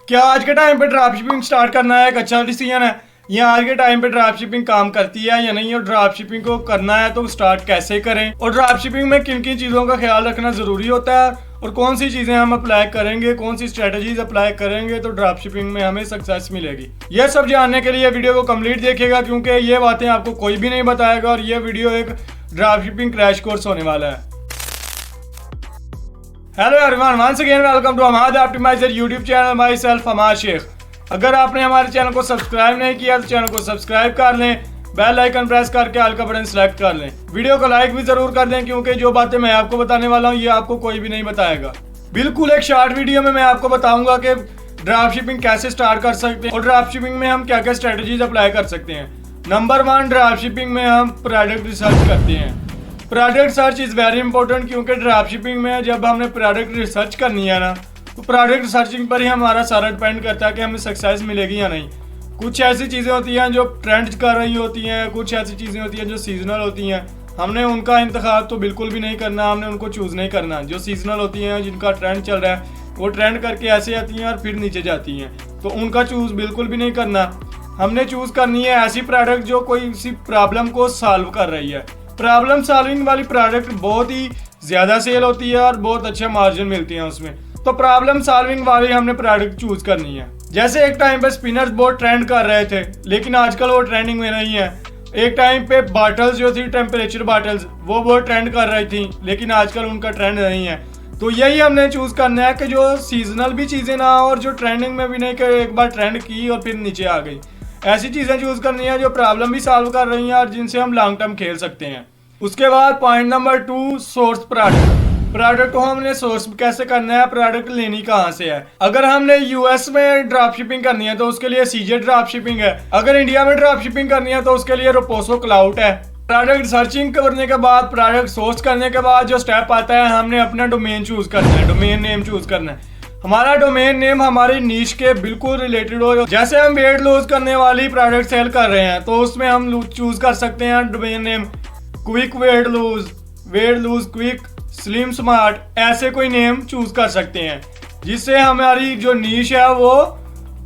क्या आज के टाइम पे ड्रॉप शिपिंग स्टार्ट करना एक अच्छा डिसीजन है? या आज के टाइम पे ड्रॉप शिपिंग काम करती है या नहीं, और ड्रॉप शिपिंग को करना है तो स्टार्ट कैसे करें, और ड्रॉप शिपिंग में किन किन चीज़ों का ख्याल रखना ज़रूरी होता है, और कौन सी चीज़ें हम अप्लाई करेंगे, कौन सी स्ट्रेटजीज अप्लाई करेंगे तो ड्रॉप शिपिंग में हमें सक्सेस मिलेगी। यह सब जानने के लिए वीडियो को कंप्लीट देखिएगा, क्योंकि ये बातें आपको कोई भी नहीं बताएगा और ये वीडियो एक ड्रॉप शिपिंग क्रैश कोर्स होने वाला है। Hello everyone, once again welcome to Hamad optimizer YouTube channel, myself Hamad Shaikh. अगर आपने हमारे चैनल को सब्सक्राइब नहीं किया तो चैनल को सब्सक्राइब कर लें, बेल आइकन प्रेस करके ऑल का बटन सेलेक्ट कर लें। वीडियो को लाइक भी जरूर कर दें, क्योंकि जो बातें मैं आपको बताने वाला हूँ ये आपको कोई भी नहीं बताएगा। बिल्कुल एक शॉर्ट वीडियो में मैं आपको बताऊंगा कि ड्रॉप शिपिंग कैसे स्टार्ट कर सकते हैं और ड्रॉप शिपिंग में हम क्या क्या स्ट्रेटजीज अप्लाई कर सकते हैं। नंबर 1, ड्रॉप शिपिंग में हम प्रोडक्ट रिसर्च करते हैं। Product search is very important, क्योंकि ड्रॉप शिपिंग में जब हमने प्रोडक्ट रिसर्च करनी है ना, तो प्रोडक्ट सर्चिंग पर ही हमारा सारा डिपेंड करता है कि हमें सक्सेस मिलेगी या नहीं। कुछ ऐसी चीज़ें होती हैं जो ट्रेंड कर रही होती हैं, कुछ ऐसी चीज़ें होती हैं जो सीजनल होती हैं। हमने उनका इंतखाब तो बिल्कुल भी नहीं करना, हमने उनको चूज़ नहीं करना। जो सीजनल होती हैं, जिनका ट्रेंड चल रहा है, वो ट्रेंड करके ऐसे आती हैं और फिर नीचे जाती हैं, तो उनका चूज़ बिल्कुल भी नहीं करना। हमने चूज़ करनी है ऐसी प्रोडक्ट जो कोई सी प्रॉब्लम को सॉल्व कर रही है। प्रॉब्लम सॉल्विंग वाली प्रोडक्ट बहुत ही ज़्यादा सेल होती है और बहुत अच्छे मार्जिन मिलती हैं उसमें, तो प्रॉब्लम सॉल्विंग वाली हमने प्रोडक्ट चूज करनी है। जैसे एक टाइम पे स्पिनर्स बहुत ट्रेंड कर रहे थे, लेकिन आजकल वो ट्रेंडिंग में नहीं है। एक टाइम पे बॉटल्स जो थी, टेम्परेचर बॉटल्स, वो बहुत ट्रेंड कर रही थी, लेकिन आजकल उनका ट्रेंड नहीं है। तो यही हमने चूज करना है कि जो सीजनल भी चीज़ें ना हो और जो ट्रेंडिंग में भी नहीं कि एक बार ट्रेंड की और फिर नीचे आ गई। ऐसी चीज़ें चूज करनी है जो प्रॉब्लम भी सॉल्व कर रही हैं और जिनसे हम लॉन्ग टर्म खेल सकते हैं। उसके बाद point number 2, source product. Product को हमने सोर्स कैसे करना है, प्रोडक्ट लेनी कहाँ से है। अगर हमने यूएस में ड्रॉप शिपिंग करनी है तो उसके लिए सीजे ड्रॉप शिपिंग है। अगर इंडिया में ड्रॉप शिपिंग करनी है तो उसके लिए रोपोसो क्लाउड है। प्रोडक्ट सर्चिंग करने के बाद, प्रोडक्ट सोर्स करने के बाद जो स्टेप आता है, हमने अपना डोमेन चूज करना है, डोमेन नेम चूज करना है। हमारा डोमेन नेम हमारी नीश के बिल्कुल रिलेटेड हो। जैसे हम वेट लूज करने वाली प्रोडक्ट सेल कर रहे हैं तो उसमें हम चूज कर सकते हैं domain name quick weight lose quick, slim smart, ऐसे कोई नेम चूज कर सकते हैं, जिससे हमारी जो नीश है वो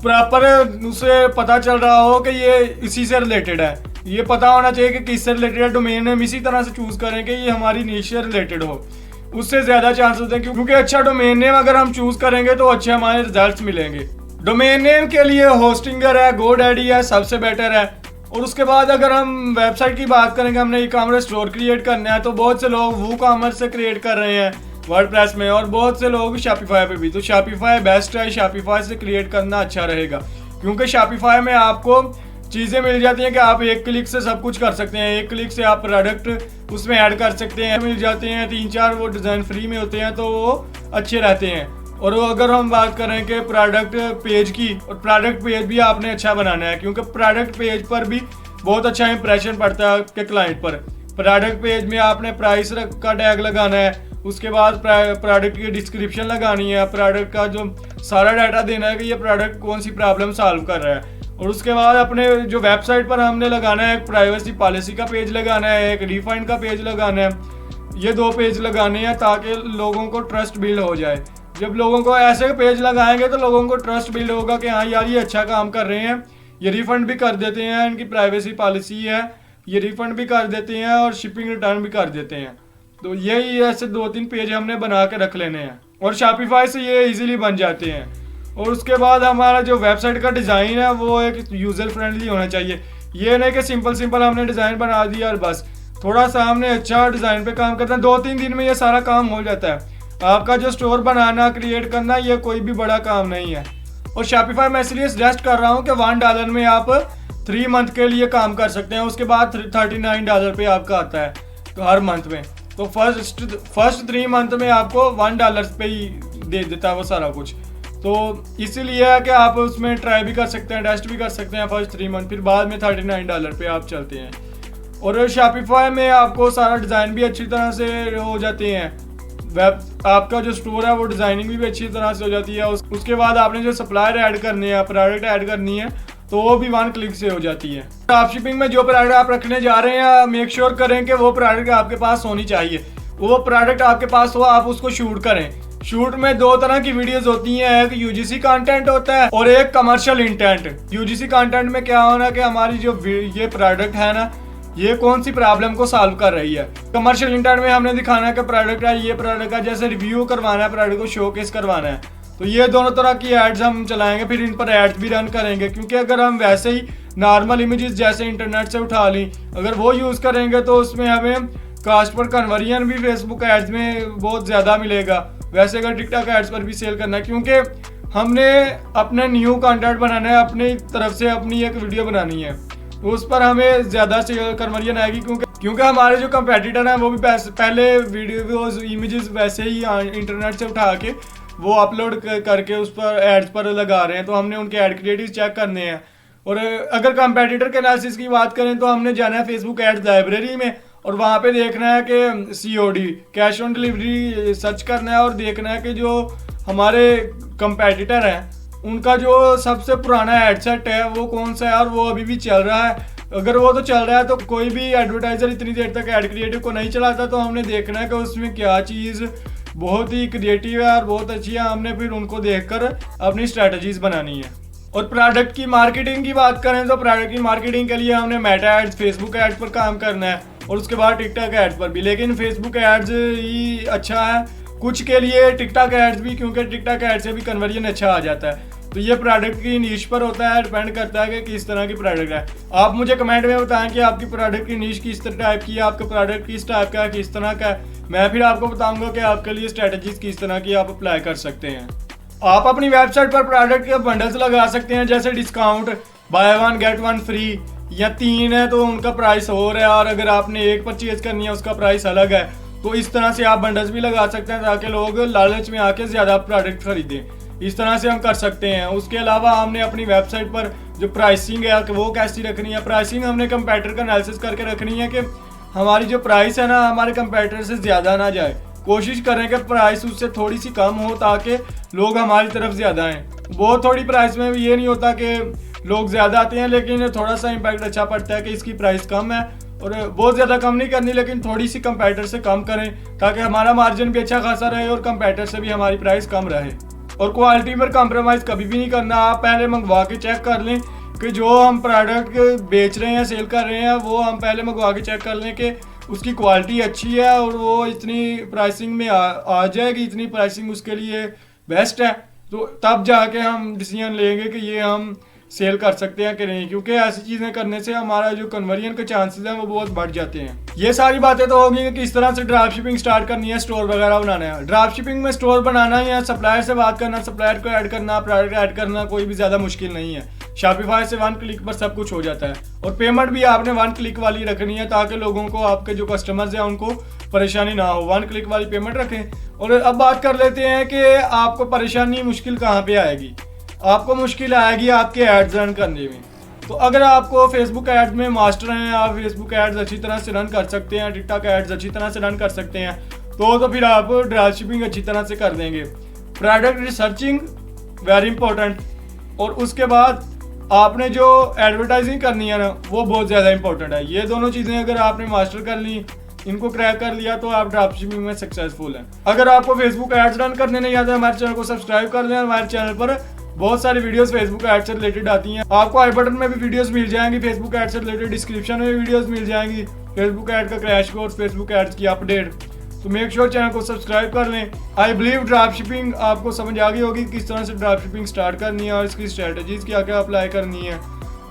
प्रॉपर उसे पता चल रहा हो कि ये इसी से रिलेटेड है। ये पता होना चाहिए कि किससे रिलेटेड है। डोमेन नेम इसी तरह से चूज करें कि ये हमारी नीश से रिलेटेड हो, उससे ज्यादा चांस होते हैं, क्योंकि अच्छा डोमेन नेम अगर हम चूज करेंगे तो अच्छे हमारे रिजल्ट्स मिलेंगे। डोमेन नेम के लिए होस्टिंगर है, गोडैडी है, सबसे बेटर है। और उसके बाद अगर हम वेबसाइट की बात करेंगे, हमने ई कॉमर्स स्टोर क्रिएट करना है, तो बहुत से लोग वो कॉमर्स से क्रिएट कर रहे हैं वर्डप्रेस में, और बहुत से लोग शॉपिफाई पे भी। तो शॉपिफाई बेस्ट है, शॉपिफाई से क्रिएट करना अच्छा रहेगा, क्योंकि शॉपिफाई में आपको चीज़ें मिल जाती हैं कि आप एक क्लिक से सब कुछ कर सकते हैं। एक क्लिक से आप प्रोडक्ट उसमें ऐड कर सकते हैं, मिल जाते हैं 3-4 वो डिज़ाइन फ्री में होते हैं, तो वो अच्छे रहते हैं। और अगर हम बात करें कि प्रोडक्ट पेज की, और प्रोडक्ट पेज भी आपने अच्छा बनाना है, क्योंकि प्रोडक्ट पेज पर भी बहुत अच्छा इंप्रेशन पड़ता है आपके क्लाइंट पर। प्रोडक्ट पेज में आपने प्राइस का टैग लगाना है, उसके बाद प्रोडक्ट की डिस्क्रिप्शन लगानी है, प्रोडक्ट का जो सारा डाटा देना है कि ये प्रोडक्ट कौन सी प्रॉब्लम सॉल्व कर रहा है। और उसके बाद अपने जो वेबसाइट पर हमने लगाना है, एक प्राइवेसी पॉलिसी का पेज लगाना है, एक रिफंड का पेज लगाना है। ये 2 पेज लगाने हैं ताकि लोगों को ट्रस्ट बिल्ड हो जाए। जब लोगों को ऐसे पेज लगाएंगे तो लोगों को ट्रस्ट बिल्ड होगा कि हाँ यार ये अच्छा काम कर रहे हैं, ये रिफंड भी कर देते हैं, इनकी प्राइवेसी पॉलिसी है, ये रिफंड भी कर देते हैं और शिपिंग रिटर्न भी कर देते हैं। तो यही ऐसे 2-3 पेज हमने बना के रख लेने हैं, और शॉपिफाई से ये इजीली बन जाते हैं। और उसके बाद हमारा जो वेबसाइट का डिज़ाइन है वो एक यूज़र फ्रेंडली होना चाहिए। ये नहीं कि सिंपल हमने डिज़ाइन बना दिया और बस। थोड़ा सा हमने अच्छा डिज़ाइन पे काम करना है, 2-3 दिन में ये सारा काम हो जाता है। आपका जो स्टोर बनाना, क्रिएट करना, ये कोई भी बड़ा काम नहीं है। और शॉपिफाई मैं इसलिए सजेस्ट कर रहा हूँ कि $1 में आप 3 मंथ के लिए काम कर सकते हैं। उसके बाद $39 पे आपका आता है तो हर मंथ में। तो फर्स्ट 3 मंथ में आपको $1 पे ही दे देता है वो सारा कुछ। तो इसीलिए है कि आप उसमें ट्राई भी कर सकते हैं, टेस्ट भी कर सकते हैं फर्स्ट 3 मंथ, फिर बाद में $39 पे आप चलते हैं। और शॉपिफाई में आपको सारा डिज़ाइन भी अच्छी तरह से हो जाते हैं। आपका जो स्टोर है वो डिज़ाइनिंग भी अच्छी तरह से हो जाती है। उसके बाद आपने जो सप्लायर ऐड करने हैं, प्रोडक्ट ऐड करनी है, तो वो भी 1 क्लिक से हो जाती है। ड्रॉप शिपिंग में जो प्रोडक्ट आप रखने जा रहे हैं, मेक श्योर करें कि वो प्रोडक्ट आपके पास होनी चाहिए। वो प्रोडक्ट आपके पास हो, आप उसको शूट करें। शूट में दो तरह की वीडियोस होती हैं, एक यूजीसी कंटेंट होता है और एक कमर्शियल इंटेंट। यूजीसी कंटेंट में क्या होना कि हमारी जो ये प्रोडक्ट है ना, ये कौन सी प्रॉब्लम को सॉल्व कर रही है। कमर्शियल इंटेंट में हमने दिखाना है कि प्रोडक्ट है, ये प्रोडक्ट है, जैसे रिव्यू करवाना है, प्रोडक्ट को शोकेस करवाना है। तो ये दोनों तरह की एड्स हम चलाएंगे, फिर इन पर एड्स भी रन करेंगे। क्योंकि अगर हम वैसे ही नॉर्मल इमेजेस जैसे इंटरनेट से उठा ली, अगर वो यूज़ करेंगे तो उसमें हमें कास्ट पर कन्वर्जन भी फेसबुक एड्स में बहुत ज़्यादा मिलेगा। वैसे अगर टिकटॉक एड्स पर भी सेल करना है, क्योंकि हमने अपने न्यू कंटेंट बनाना है, अपनी तरफ से अपनी एक वीडियो बनानी है, उस पर हमें ज़्यादा से कन्वर्जन आएगी। क्योंकि हमारे जो कंपेटिटर हैं वो भी पहले वीडियोस इमेजेस वैसे ही इंटरनेट से उठा के वो अपलोड करके उस पर एड्स पर लगा रहे हैं। तो हमने उनके एड क्रिएटिव चेक करने हैं। और अगर कंपेटिटर के एनालिसिस की बात करें तो हमने जाना है फेसबुक एड्स लाइब्रेरी में और वहाँ पे देखना है कि COD cash on delivery search करना है और देखना है कि जो हमारे कंपेटिटर हैं उनका जो सबसे पुराना एडसेट है वो कौन सा है और वो अभी भी चल रहा है। अगर वो तो चल रहा है तो कोई भी एडवर्टाइजर इतनी देर तक एड क्रिएटिव को नहीं चलाता। तो हमने देखना है कि उसमें क्या चीज़ बहुत ही क्रिएटिव है और बहुत अच्छी है। हमने फिर उनको देखकर अपनी स्ट्रेटजीज बनानी है। और प्रोडक्ट की मार्केटिंग की बात करें तो प्रोडक्ट की मार्केटिंग के लिए हमने मेटा एड्स, फेसबुक एड्स पर काम करना है और उसके बाद टिकटॉक एड्स पर भी। लेकिन फेसबुक एड्स ही अच्छा है कुछ के लिए, टिकटॉक एड्स भी, क्योंकि टिकटॉक एड्स से भी कन्वर्जन अच्छा आ जाता है। तो ये प्रोडक्ट की नीश पर होता है, डिपेंड करता है कि किस तरह की प्रोडक्ट है। आप मुझे कमेंट में बताएं कि आपकी प्रोडक्ट की नीश किस तरह टाइप की है, आपका प्रोडक्ट किस टाइप का है, किस तरह का है। मैं फिर आपको बताऊंगा कि आपके लिए स्ट्रेटजीज किस तरह की आप अप्लाई कर सकते हैं। आप अपनी वेबसाइट पर प्रोडक्ट के बंडल्स लगा सकते हैं, जैसे डिस्काउंट, बाय 1 गेट 1 फ्री, या 3 है तो उनका प्राइस और है, और अगर आपने एक परचेज करनी है उसका प्राइस अलग है। तो इस तरह से आप बंडल्स भी लगा सकते हैं ताकि लोग लालच में आके ज़्यादा प्रोडक्ट खरीदें। इस तरह से हम कर सकते हैं। उसके अलावा हमने अपनी वेबसाइट पर जो प्राइसिंग है वो कैसी रखनी है। प्राइसिंग हमने कंपेटिटर का एनालिसिस करके रखनी है कि हमारी जो प्राइस है ना हमारे कंपेटिटर से ज़्यादा ना जाए। कोशिश करें कि प्राइस उससे थोड़ी सी कम हो ताकि लोग हमारी तरफ ज़्यादा आएँ। बहुत थोड़ी प्राइस में भी ये नहीं होता कि लोग ज़्यादा आते हैं, लेकिन थोड़ा सा इम्पैक्ट अच्छा पड़ता है कि इसकी प्राइस कम है। और बहुत ज़्यादा कम नहीं करनी, लेकिन थोड़ी सी कंपेटिटर से कम करें ताकि हमारा मार्जिन भी अच्छा खासा रहे और कंपेटिटर से भी हमारी प्राइस कम रहे। और क्वालिटी पर कंप्रोमाइज़ कभी भी नहीं करना। आप पहले मंगवा के चेक कर लें कि जो हम प्रोडक्ट बेच रहे हैं, सेल कर रहे हैं, वो हम पहले मंगवा के चेक कर लें कि उसकी क्वालिटी अच्छी है और वो इतनी प्राइसिंग में आ जाएगी, इतनी प्राइसिंग उसके लिए बेस्ट है। तो तब जाके हम डिसीजन लेंगे कि ये हम सेल कर सकते हैं कि नहीं, क्योंकि ऐसी चीज़ें करने से हमारा जो कन्वर्जन के चांसेस हैं वो बहुत बढ़ जाते हैं। ये सारी बातें तो होगी कि किस तरह से ड्रॉप शिपिंग स्टार्ट करनी है, स्टोर वगैरह बनाना है। ड्रॉप शिपिंग में स्टोर बनाना या सप्लायर से बात करना, सप्लायर को ऐड करना, प्रोडक्ट ऐड करना कोई भी ज़्यादा मुश्किल नहीं है। शॉपिफाई से 1 क्लिक पर सब कुछ हो जाता है। और पेमेंट भी आपने 1 क्लिक वाली रखनी है ताकि लोगों को, आपके जो कस्टमर्स हैं उनको परेशानी ना हो। 1 क्लिक वाली पेमेंट रखें। और अब बात कर लेते हैं कि आपको परेशानी, मुश्किल कहाँ पे आएगी। आपको मुश्किल आएगी आपके एड्स रन करने में। तो अगर आपको फेसबुक एड्स में मास्टर हैं, आप फेसबुक एड्स अच्छी तरह से रन कर सकते हैं, टिकटॉक एड्स अच्छी तरह से रन कर सकते हैं, तो फिर आप ड्रॉप शिपिंग अच्छी तरह से कर देंगे। Product researching very important. और उसके बाद आपने जो एडवर्टाइजिंग करनी है ना वो बहुत ज़्यादा इंपॉर्टेंट है। ये दोनों चीज़ें अगर आपने मास्टर कर ली, इनको क्रैक कर लिया, तो आप ड्रॉप शिपिंग में सक्सेसफुल हैं। अगर आपको फेसबुक एड्स रन करने नहीं आते, हमारे चैनल को सब्सक्राइब कर लें। हमारे चैनल पर बहुत सारी वीडियोस फेसबुक एड से रिलेटेड आती हैं। आपको आई बटन में भी वीडियोस मिल जाएंगी फेसबुक एड से रिलेटेड, डिस्क्रिप्शन में भी वीडियोस मिल जाएंगी, फेसबुक एड का क्रैश कोर्स, फेसबुक एड्स की अपडेट। तो मेक श्योर चैनल को सब्सक्राइब कर लें। आई बिलीव ड्रॉप शिपिंग आपको समझ आ गई होगी किस तरह से ड्रॉप शिपिंग स्टार्ट करनी है और इसकी स्ट्रेटजीज क्या क्या अप्लाई करनी है।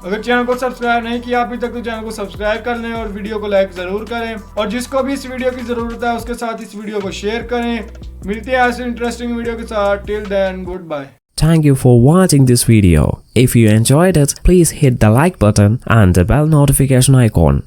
अगर चैनल को सब्सक्राइब नहीं किया अभी तक तो चैनल को सब्सक्राइब कर लें और वीडियो को लाइक ज़रूर करें। और जिसको भी इस वीडियो की ज़रूरत है उसके साथ इस वीडियो को शेयर करें। मिलते हैं ऐसे इंटरेस्टिंग वीडियो के साथ। Till then, good bye. Thank you for watching this video. If you enjoyed it, please hit the like button and the bell notification icon.